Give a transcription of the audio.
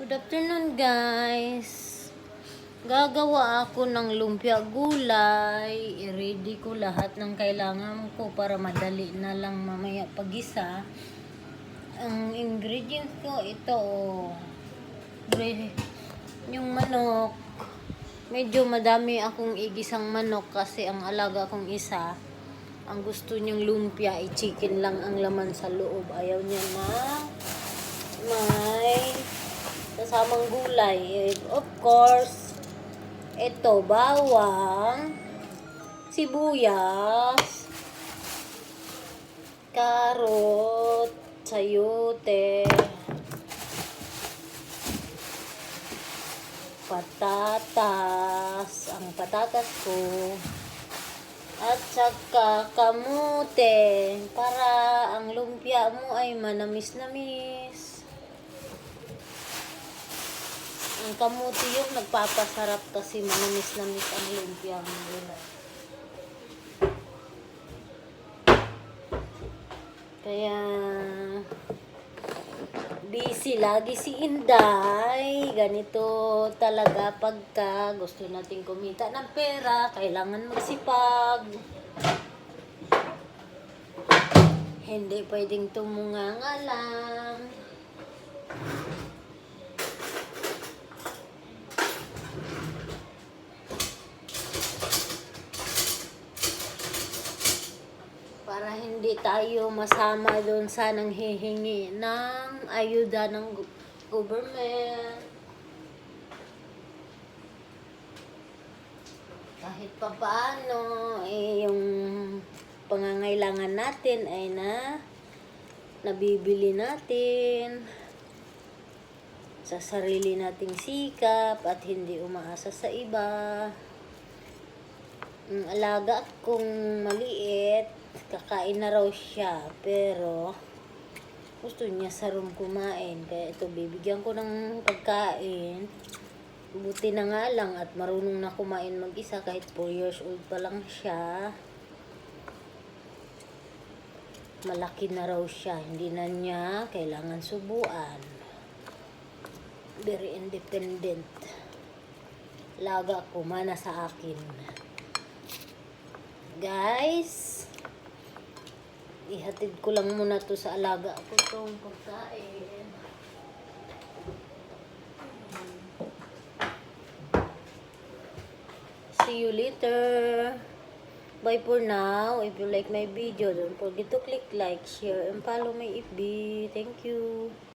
Good afternoon, guys. Gagawa ako ng lumpia gulay. I-ready ko lahat ng kailangan ko para madali na lang mamaya pag-isa. Ang ingredients ko ito, yung manok. Medyo madami akong igisang manok kasi ang alaga kong isa, ang gusto niyang lumpia ay chicken lang ang laman sa loob. Ayaw niya na may kasamang gulay. Of course, ito, bawang, sibuyas, karot, sayote, patatas, ang patatas ko, at saka kamote, para ang lumpia mo ay manamis-namis. Ang kamote yung nagpapasarap kasi manamis-namis ang lumpia mo. Kaya busy lagi si Inday. Ganito talaga pagka gusto nating kumita ng pera, kailangan magsipag. Hindi pwedeng tumunganga lang. Para hindi tayo masama doon sa nanghihingi ng ayuda ng government. Kahit pa paano, yung pangangailangan natin ay nabibili natin sa sarili nating sikap at hindi umaasa sa iba. Ang alaga kong maliit, kakain na raw siya, pero gusto niya sa room kumain. Kaya ito, bibigyan ko ng pagkain. Buti na nga lang at marunong na kumain mag-isa kahit 4 years old pa lang siya. Malaki na raw siya, hindi na niya kailangan subuan. Very independent. Laga ko, mana sa akin. Guys, ihatid ko lang muna to sa alaga ko itong pagkain. See you later. Bye for now. If you like my video, don't forget to click like, share, and follow my FB. Thank you.